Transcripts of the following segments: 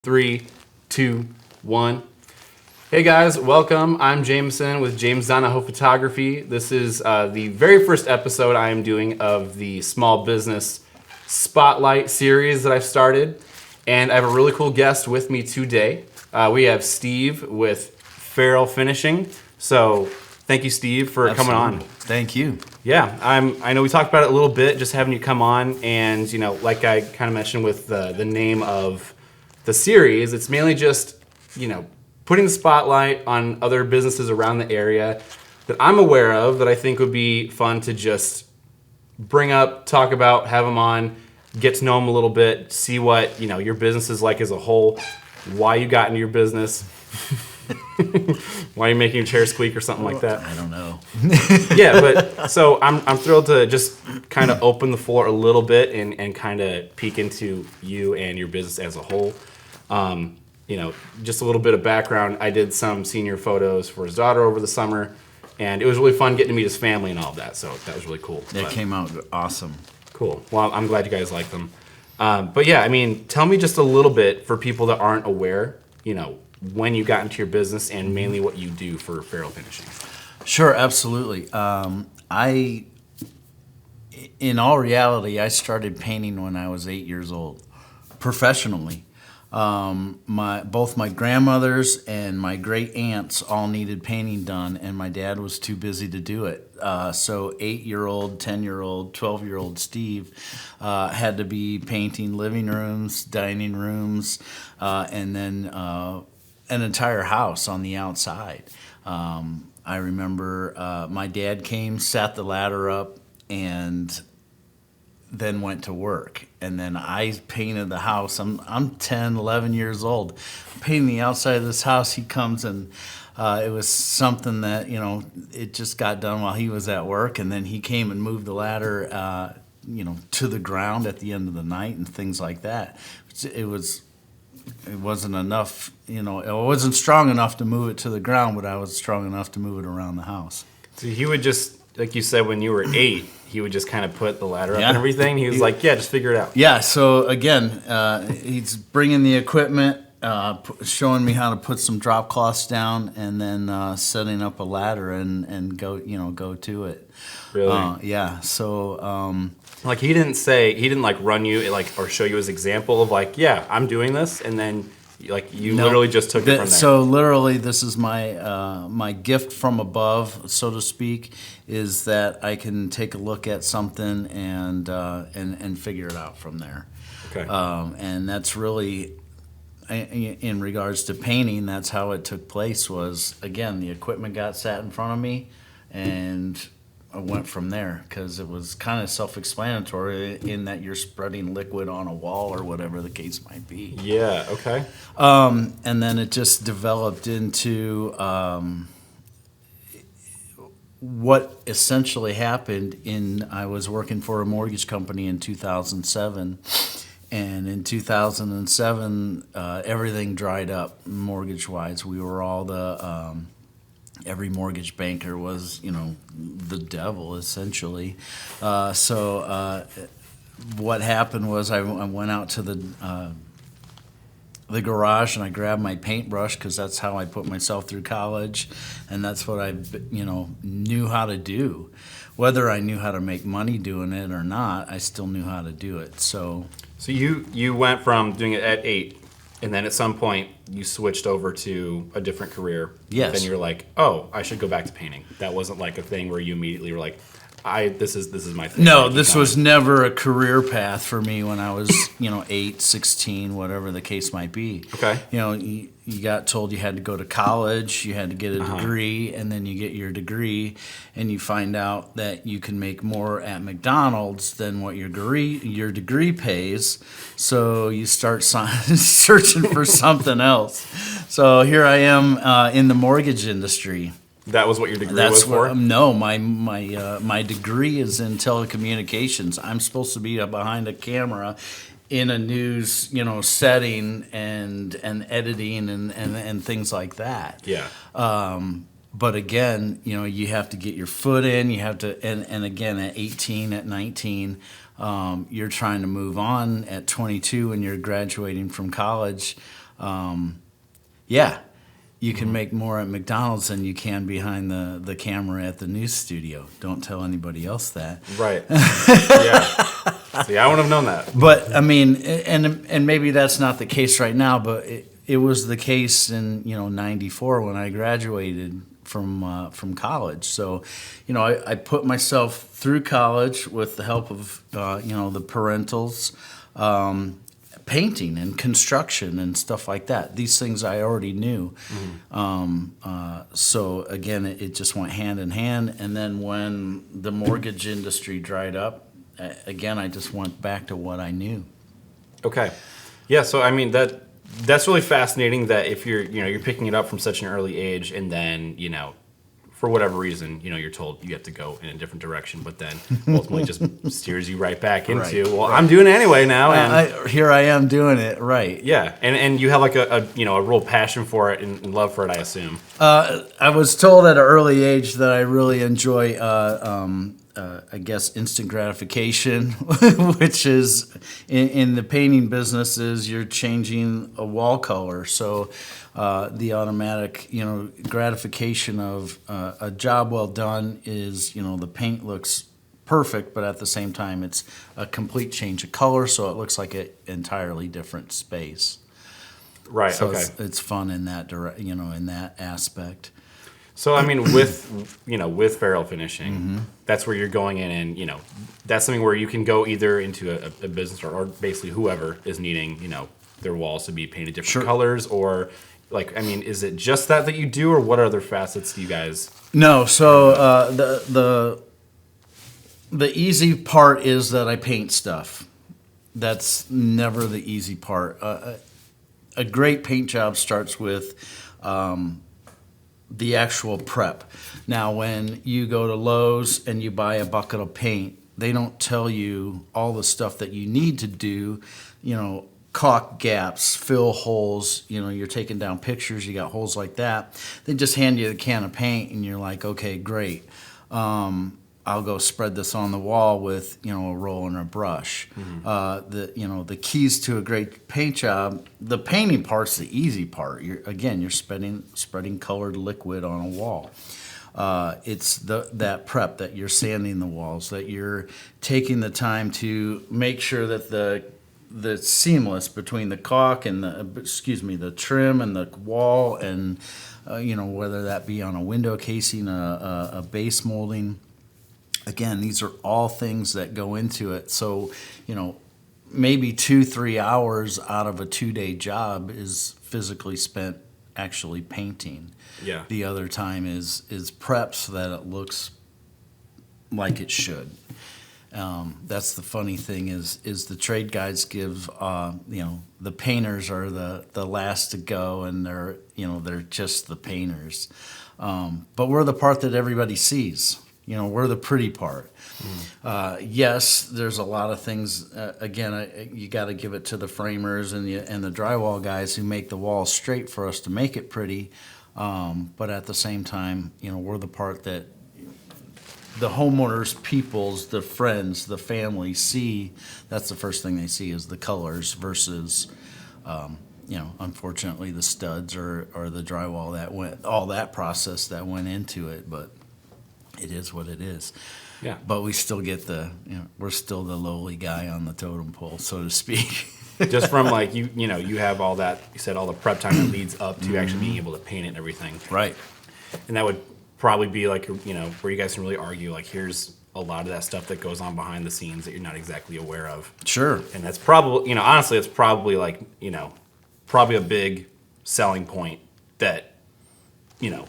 3, 2, 1. Hey guys, welcome. I'm Jameson with James Donoho Photography. This is the very first episode I am doing of the small business spotlight series that I've started. And I have a really cool guest with me today. We have Steve with Farrell Finishing. So thank you, Steve, for coming on. Thank you. Yeah, I know we talked about it a little bit, just having you come on, and like I kind of mentioned with the name of the series, it's mainly just putting the spotlight on other businesses around the area that I'm aware of that I think would be fun to just bring up, talk about, have them on, get to know them a little bit, see what your business is like as a whole, why you got into your business. Why are you making your chair squeak or something like that? I don't know. Yeah, but so I'm thrilled to just kind of open the floor a little bit and kind of peek into you and your business as a whole. Just a little bit of background. I did some senior photos for his daughter over the summer, and it was really fun getting to meet his family and all of that. So that was really cool. It came out awesome. Cool. Well, I'm glad you guys like them. But yeah, tell me just a little bit for people that aren't aware, when you got into your business and mainly what you do for Farrell Finishing. Sure, absolutely. In all reality, I started painting when I was 8 years old, professionally. Both my grandmothers and my great aunts all needed painting done, and my dad was too busy to do it. So 8-year-old, 10-year-old, 12-year-old Steve had to be painting living rooms, dining rooms, and then an entire house on the outside. I remember my dad came, sat the ladder up, and then went to work. And then I painted the house. I'm 10, 11 years old. Painting the outside of this house, he comes and it was something that, it just got done while he was at work. And then he came and moved the ladder, to the ground at the end of the night and things like that. It wasn't enough, it wasn't strong enough to move it to the ground, but I was strong enough to move it around the house. So he would just, like you said, when you were 8, he would just kind of put the ladder up and everything. He was like, yeah, just figure it out. Yeah, so again, he's bringing the equipment, showing me how to put some drop cloths down, and then setting up a ladder and go to it. Really? Yeah, so... he didn't like run you or show you his example of yeah, I'm doing this, and then literally just took it from there. So literally, this is my my gift from above, so to speak, is that I can take a look at something and figure it out from there. Okay. And that's really, in regards to painting, that's how it took place. Was again, the equipment got sat in front of me, and I went from there because it was kind of self-explanatory in that you're spreading liquid on a wall or whatever the case might be. Yeah, okay. And then it just developed into what essentially happened I was working for a mortgage company in 2007. And in 2007, everything dried up mortgage-wise. We were all every mortgage banker was, the devil, essentially. So what happened was I went out to the garage and I grabbed my paintbrush because that's how I put myself through college, and that's what I, knew how to do. Whether I knew how to make money doing it or not, I still knew how to do it. So you went from doing it at 8. And then at some point, you switched over to a different career. Yes. Then you're like, oh, I should go back to painting. That wasn't like a thing where you immediately were like, this is my thing. No, this was never a career path for me when I was, 8, 16, whatever the case might be. Okay. You got told you had to go to college, you had to get a degree, and then you get your degree, and you find out that you can make more at McDonald's than what your degree pays. So you start searching for something else. So here I am in the mortgage industry. That was what your degree was for? No, my degree is in telecommunications. I'm supposed to be behind a camera in a news, setting and editing and things like that. Yeah. But again, you have to get your foot in. You have to, and again, at 18, at 19, you're trying to move on. At 22, when you're graduating from college, Yeah, you can make more at McDonald's than you can behind the camera at the news studio. Don't tell anybody else that. Right. Yeah. See, I wouldn't have known that. But I mean, and maybe that's not the case right now, but it was the case in '94 when I graduated from college. So, I put myself through college with the help of the parentals, painting and construction and stuff like that. These things I already knew. So again, it just went hand in hand. And then when the mortgage industry dried up, again, I just went back to what I knew. Okay. Yeah, so I mean that's really fascinating that if you're picking it up from such an early age and then, for whatever reason, you're told you have to go in a different direction, but then ultimately just steers you right back into, I'm doing it anyway now. And here I am doing it, right. Yeah, and you have like a real passion for it and love for it, I assume. I was told at an early age that I really enjoy I guess instant gratification, which is in the painting businesses, you're changing a wall color. So the automatic, gratification of a job well done is, the paint looks perfect, but at the same time, it's a complete change of color, so it looks like an entirely different space. Right. So okay. it's fun in that in that aspect. So I mean, with Farrell Finishing, that's where you're going in, and that's something where you can go either into a business or basically whoever is needing their walls to be painted different colors, or is it just that you do, or what other facets do you guys? No, so the easy part is that I paint stuff. That's never the easy part. A great paint job starts with the actual prep. Now, when you go to Lowe's and you buy a bucket of paint, they don't tell you all the stuff that you need to do, caulk gaps, fill holes, you're taking down pictures, you got holes like that. They just hand you the can of paint and you're like, okay, great. I'll go spread this on the wall with, a roll and a brush. The keys to a great paint job, the painting part's the easy part. You're spreading colored liquid on a wall. It's that prep, that you're sanding the walls, that you're taking the time to make sure that the seamless between the caulk and the trim and the wall, and whether that be on a window casing, a base molding. Again, these are all things that go into it. So, maybe 2-3 hours out of a 2-day job is physically spent actually painting. Yeah. The other time is prep so that it looks like it should. That's the funny thing is the trade guys give, the painters are the last to go, and they're just the painters. But we're the part that everybody sees. We're the pretty part. Yes, there's a lot of things. Again, you got to give it to the framers and the drywall guys who make the walls straight for us to make it pretty. But at the same time, we're the part that the homeowners, peoples, the friends, the family see. That's the first thing they see is the colors versus, unfortunately, the studs or the drywall all that process that went into it. But it is what it is. Yeah. But we still get we're still the lowly guy on the totem pole, so to speak. Just from you have all that, you said all the prep time that leads up to actually being able to paint it and everything. Right. And that would probably be where you guys can really argue, here's a lot of that stuff that goes on behind the scenes that you're not exactly aware of. Sure. And that's probably, honestly, it's probably probably a big selling point that,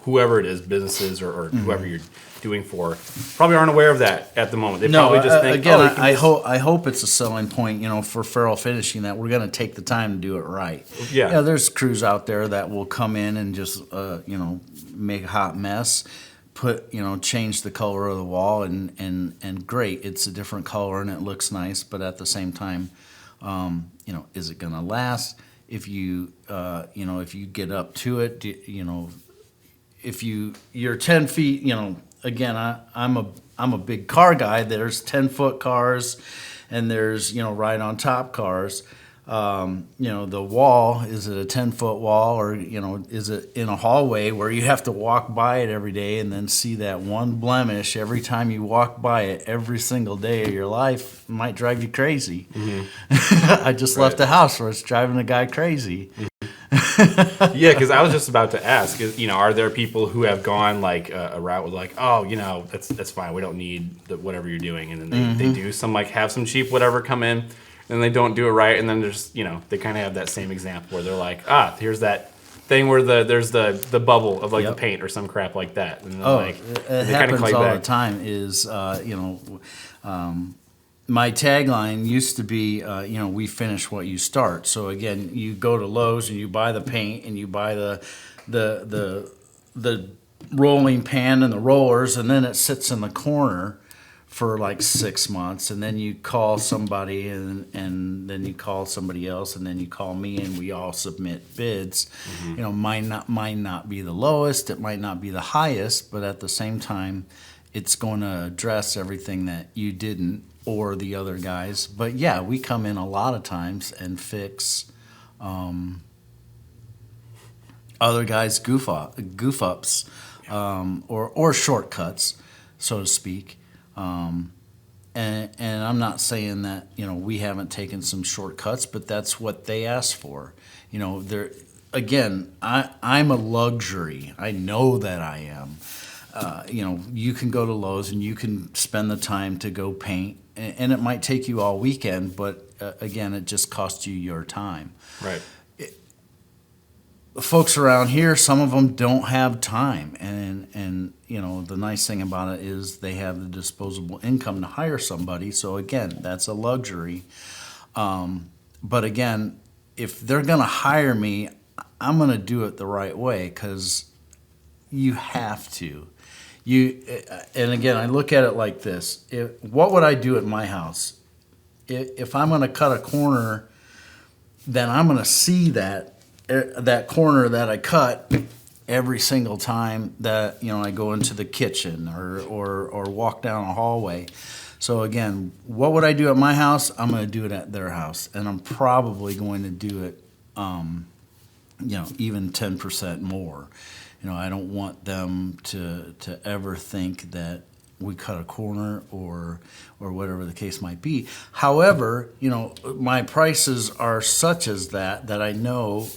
whoever it is, businesses or whoever you're doing for, probably aren't aware of that at the moment. They probably just think, again, I hope it's a selling point, for Farrell Finishing, that we're going to take the time to do it right. Yeah. There's crews out there that will come in and just, make a hot mess, change the color of the wall, and great, it's a different color and it looks nice, but at the same time, is it going to last? If you, if you get up to it, if you're 10 feet, again, I'm a big car guy. There's 10-foot cars, and there's right on top cars. The wall, is it a 10-foot wall, or, is it in a hallway where you have to walk by it every day and then see that one blemish every time you walk by it every single day of your life? It might drive you crazy. I just left a house where it's driving a guy crazy. Yeah, because I was just about to ask, are there people who have gone like a route with like, oh, that's fine, we don't need whatever you're doing, and then they do some have some cheap whatever come in, and they don't do it right, and then there's they kind of have that same example where they're like, here's that thing where there's the bubble of the paint or some crap like that, and then, it happens all the time. Is my tagline used to be, we finish what you start. So again, you go to Lowe's and you buy the paint and you buy the rolling pan and the rollers, and then it sits in the corner for 6 months, and then you call somebody, and then you call somebody else, and then you call me, and we all submit bids. Might not be the lowest, it might not be the highest, but at the same time, it's going to address everything that you didn't or the other guys. But yeah, we come in a lot of times and fix other guys' goof ups, or shortcuts, so to speak. And I'm not saying that we haven't taken some shortcuts, but that's what they asked for. I'm a luxury. I know that I am. You can go to Lowe's and you can spend the time to go paint, and it might take you all weekend, but again, it just costs you your time. Right. Folks around here, some of them don't have time, and the nice thing about it is they have the disposable income to hire somebody. So again, that's a luxury. But again, if they're going to hire me, I'm going to do it the right way, because you have to. And again, I look at it like this. What would I do at my house? If I'm going to cut a corner, then I'm going to see that corner that I cut every single time that I go into the kitchen or walk down a hallway. So again, what would I do at my house? I'm going to do it at their house, and I'm probably going to do it, even 10% more. I don't want them to ever think that we cut a corner or whatever the case might be. However, my prices are such as that I know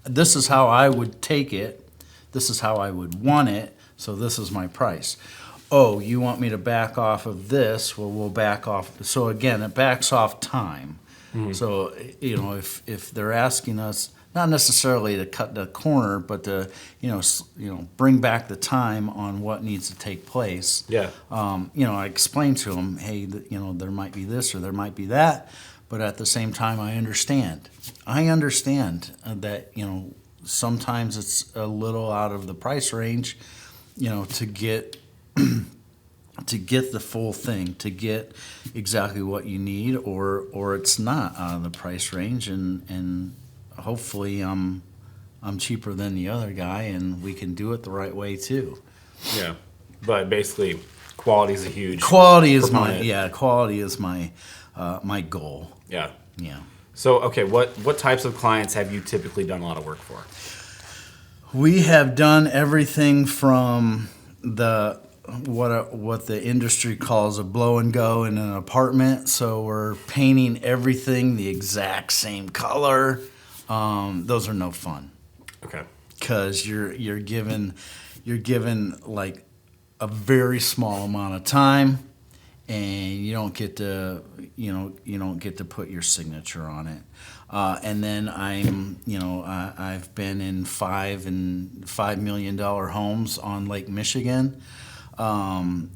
this is how I would take it, this is how I would want it, so this is my price. Oh, you want me to back off of this? Well, we'll back off. So again, it backs off time. Mm-hmm. So, if they're asking us, not necessarily to cut the corner, but to bring back the time on what needs to take place. Yeah. I explain to them, hey, there might be this or there might be that, but at the same time, I understand. That sometimes it's a little out of the price range, to get the full thing, to get exactly what you need, or it's not out of the price range, and hopefully I'm cheaper than the other guy, and we can do it the right way too. Yeah, but basically, quality is a huge quality is proponent. my goal. Yeah. Yeah. So okay, what types of clients have you typically done a lot of work for? We have done everything from what the industry calls a blow and go in an apartment. So we're painting everything the exact same color. Those are no fun. Okay. Because you're given like a very small amount of time, and you don't get to put your signature on it. And then I've been in $5 million homes on Lake Michigan,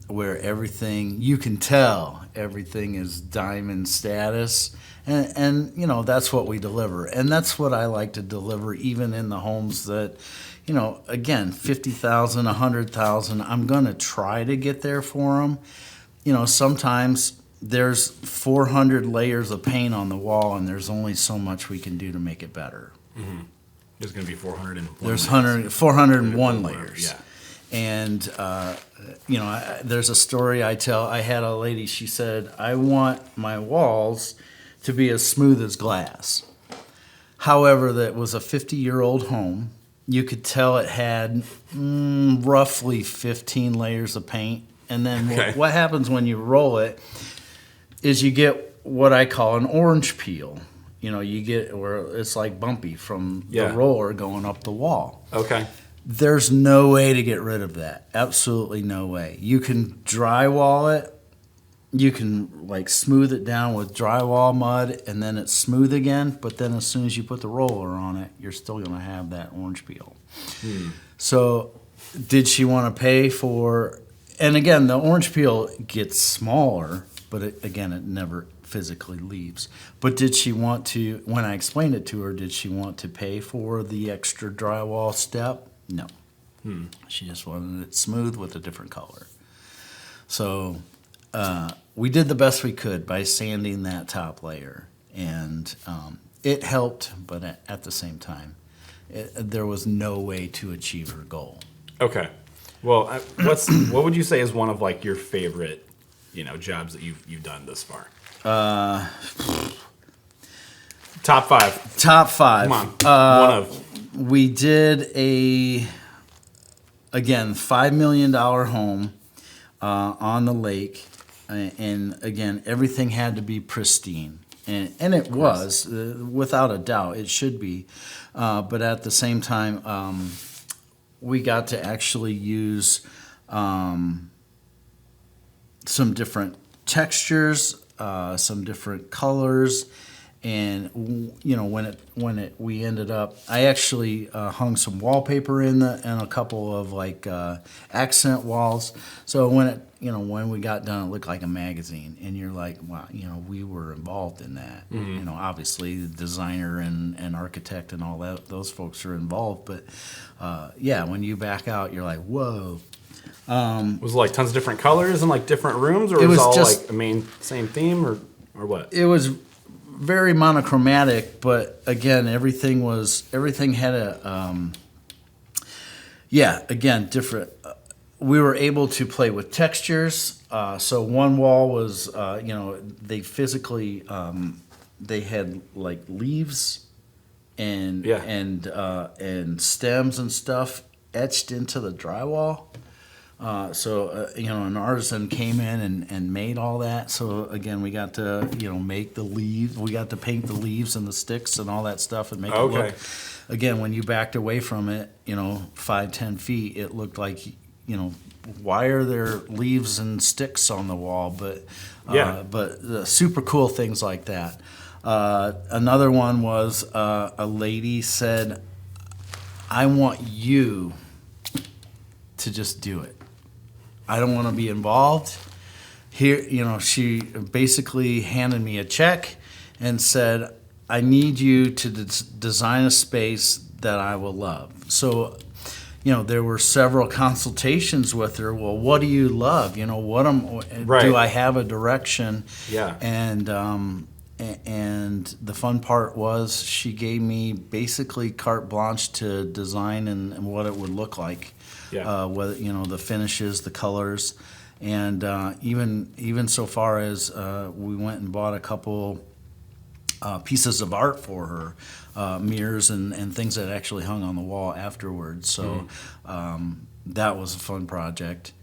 where you can tell everything is diamond status. And that's what we deliver. And that's what I like to deliver, even in the homes that, again, $50,000, $100,000, I'm going to try to get there for them. Sometimes there's 400 layers of paint on the wall, and there's only so much we can do to make it better. Mm-hmm. There's going to be 401 There's 401 layers. Yeah. And, there's a story I tell. I had a lady, she said, I want my walls to be as smooth as glass. However, that was a 50-year-old home. You could tell it had roughly 15 layers of paint. And then what happens when you roll it is you get what I call an orange peel. You get where it's like bumpy from the roller going up the wall. Okay. There's no way to get rid of that. Absolutely no way. You can drywall it. You can like smooth it down with drywall mud, and then it's smooth again. But then as soon as you put the roller on it, you're still going to have that orange peel. So did she want to pay for... And again, the orange peel gets smaller, but it never physically leaves. But did she want to, when I explained it to her, did she want to pay for the extra drywall step? No. She just wanted it smooth with a different color. So we did the best we could by sanding that top layer. And it helped, but at the same time, there was no way to achieve her goal. Okay. Well, what would you say is one of like your favorite, jobs that you've done thus far? Top five. Top five. Come on. One of. We did $5 million home on the lake, and again, everything had to be pristine, and it was without a doubt. It should be, but at the same time, we got to actually use some different textures, some different colors, and we ended up, I actually hung some wallpaper in and a couple of like accent walls. So when we got done, it looked like a magazine, and you're like, wow, we were involved in that. Obviously the designer and architect and all that, those folks are involved, but when you back out, you're like, whoa. Was it like tons of different colors and like different rooms, or was it all just like same theme, or what? It was very monochromatic, but again, everything had a different. We were able to play with textures. So one wall was, they physically, they had like leaves and stems and stuff etched into the drywall. An artisan came in and made all that. So again, we got to, make the leaves. We got to paint the leaves and the sticks and all that stuff and make it look. Again, when you backed away from it, 5-10 feet, it looked like, why are there leaves and sticks on the wall? But super cool things like that. Another one was a lady said, "I want you to just do it. I don't want to be involved." Here, she basically handed me a check and said, "I need you to design a space that I will love." So, there were several consultations with her. Well, what do you love? Do I have a direction? Yeah. And the fun part was she gave me basically carte blanche to design and what it would look like. Yeah. Whether the finishes, the colors, and even so far as we went and bought a couple pieces of art for her, mirrors and things that actually hung on the wall afterwards. So that was a fun project.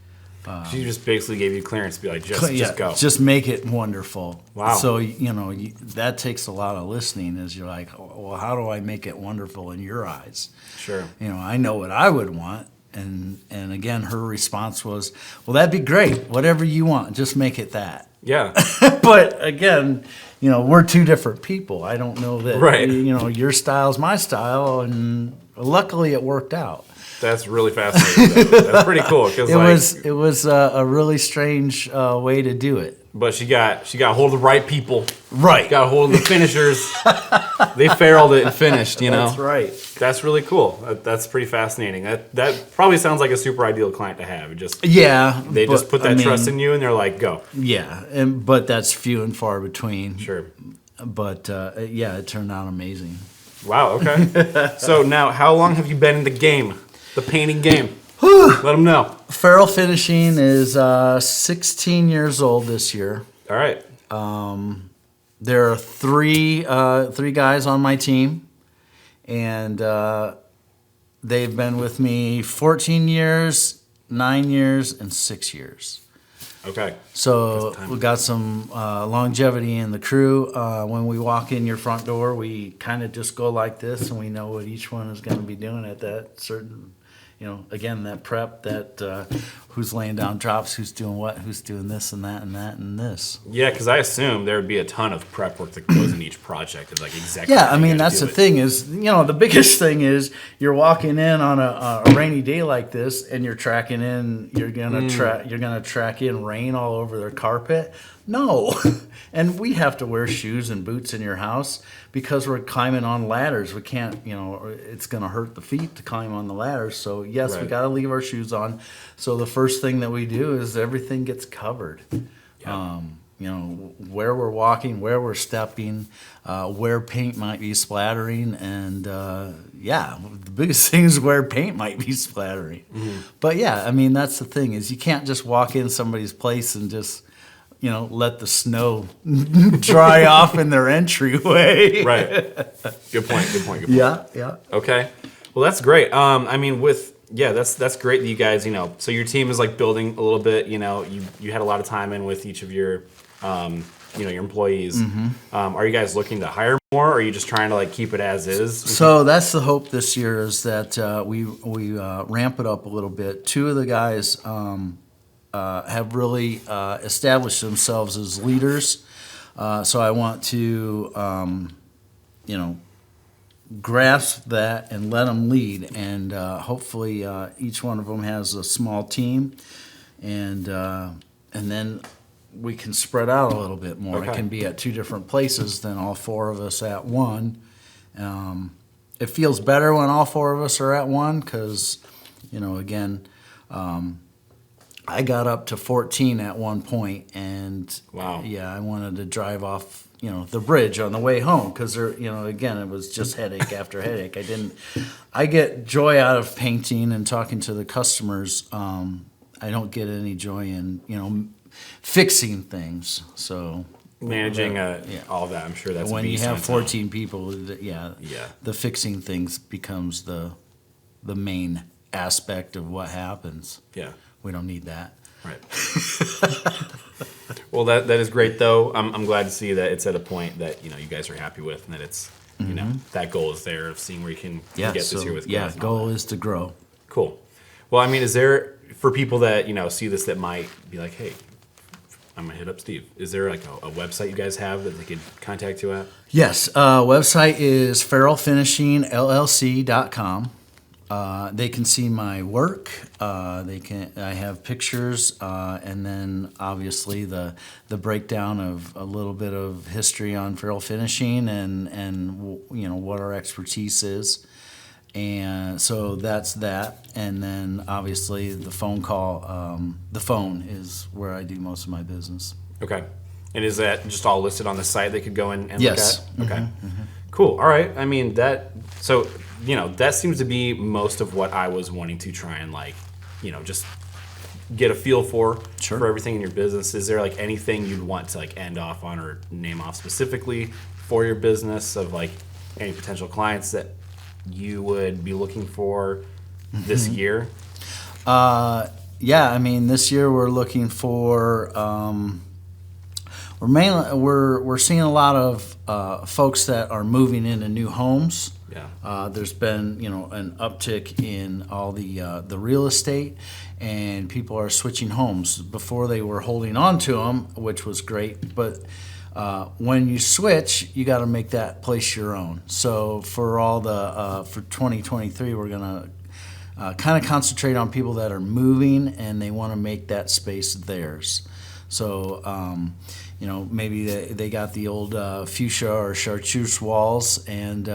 She just basically gave you clearance to be like, just go. Just make it wonderful. Wow. So, that takes a lot of listening as you're like, well, how do I make it wonderful in your eyes? Sure. I know what I would want. And again, her response was, well, that'd be great. Whatever you want, just make it that. Yeah. But again, we're two different people. I don't know that, right. Your style's my style. And luckily it worked out. That's really fascinating. That's pretty cool. It was a really strange way to do it. But she got hold of the right people. Right. Got hold of the finishers. They Farrelled it and finished. That's right. That's really cool. That's pretty fascinating. That probably sounds like a super ideal client to have. They just put that trust in you, and they're like, go. Yeah, but that's few and far between. Sure. But it turned out amazing. Wow. Okay. So now, how long have you been in the game? The painting game. Let them know. Farrell Finishing is 16 years old this year. All right. There are three guys on my team, and they've been with me 14 years, 9 years, and 6 years. Okay. So we got some longevity in the crew. When we walk in your front door, we kind of just go like this, and we know what each one is going to be doing at that certain, again, that prep, that who's laying down drops, who's doing what, who's doing this and that and that and this. Yeah, because I assume there would be a ton of prep work that goes in each project of like exactly. Yeah, I mean that's the thing is, the biggest thing is you're walking in on a rainy day like this, and you're tracking in. You're gonna track in rain all over their carpet. No, and we have to wear shoes and boots in your house because we're climbing on ladders. We can't, it's gonna hurt the feet to climb on the ladders. So yes, we got to leave our shoes on. So the first thing that we do is everything gets covered. Yeah. Where we're walking, where we're stepping, where paint might be splattering, and the biggest thing is where paint might be splattering. Mm-hmm. But yeah, I mean that's the thing is you can't just walk in somebody's place and just let the snow dry off in their entryway. Right. Good point. Yeah. Okay. Well, that's great. I mean, that's great that you guys, so your team is like building a little bit. You had a lot of time in with each of your, your employees. Mm-hmm. Are you guys looking to hire more, or are you just trying to like keep it as is? So that's the hope this year is that we ramp it up a little bit. Two of the guys have really established themselves as leaders. So I want to, grasp that and let them lead. And hopefully each one of them has a small team. And then we can spread out a little bit more. Okay. It can be at two different places than all four of us at one. It feels better when all four of us are at one because, again, I got up to 14 at one point, and wow. Yeah, I wanted to drive off, the bridge on the way home because again, it was just headache after headache. I get joy out of painting and talking to the customers. I don't get any joy in, fixing things. So managing all of that, I'm sure that's when you have 14 people. Yeah. The fixing things becomes the main aspect of what happens. Yeah. We don't need that. Right. Well, that is great, though. I'm glad to see that it's at a point that you guys are happy with, and that it's that goal is there of seeing where you can get this year with growth. Yeah, goal is to grow. Cool. Well, I mean, is there for people that see this that might be like, hey, I'm gonna hit up Steve. Is there like a website you guys have that they could contact you at? Yes, website is farrellfinishingllc.com. They can see my work. I have pictures, and then obviously the breakdown of a little bit of history on Farrell Finishing and what our expertise is, and so that's that. And then obviously the phone call. The phone is where I do most of my business. Okay, and is that just all listed on the site they could go in and yes. look at? Okay, Mm-hmm. Cool. All right. I mean that. So. That seems to be most of what I was wanting to try and just get a feel for everything in your business. Is there like anything you'd want to end off on or name off specifically for your business of any potential clients that you would be looking for this year? Yeah, I mean this year we're looking for we're seeing a lot of folks that are moving into new homes. Yeah. There's been an uptick in all the real estate, and people are switching homes. Before they were holding on to them, which was great, but when you switch, you got to make that place your own. So for all for 2023, we're gonna kind of concentrate on people that are moving and they want to make that space theirs. So maybe they got the old fuchsia or chartreuse walls, and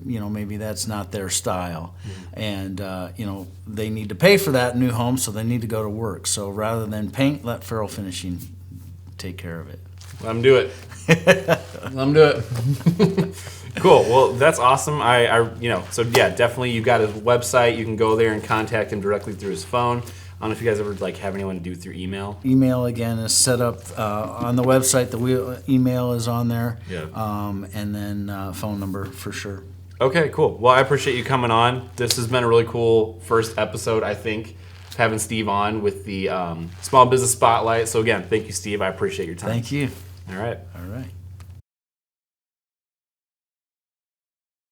maybe that's not their style. Mm-hmm. And they need to pay for that new home, so they need to go to work. So rather than paint, let Farrell Finishing take care of it. Let them do it. Let them do it. Cool. Well, that's awesome. So yeah, definitely you've got his website. You can go there and contact him directly through his phone. don't know if you guys ever like have anyone do through email. Email again is set up on the website. The email is on there. Yeah. And then phone number for sure. Okay, cool. Well, I appreciate you coming on. This has been a really cool first episode, I think, having Steve on with the Small Business Spotlight. So again, thank you, Steve. I appreciate your time. Thank you. All right. All right.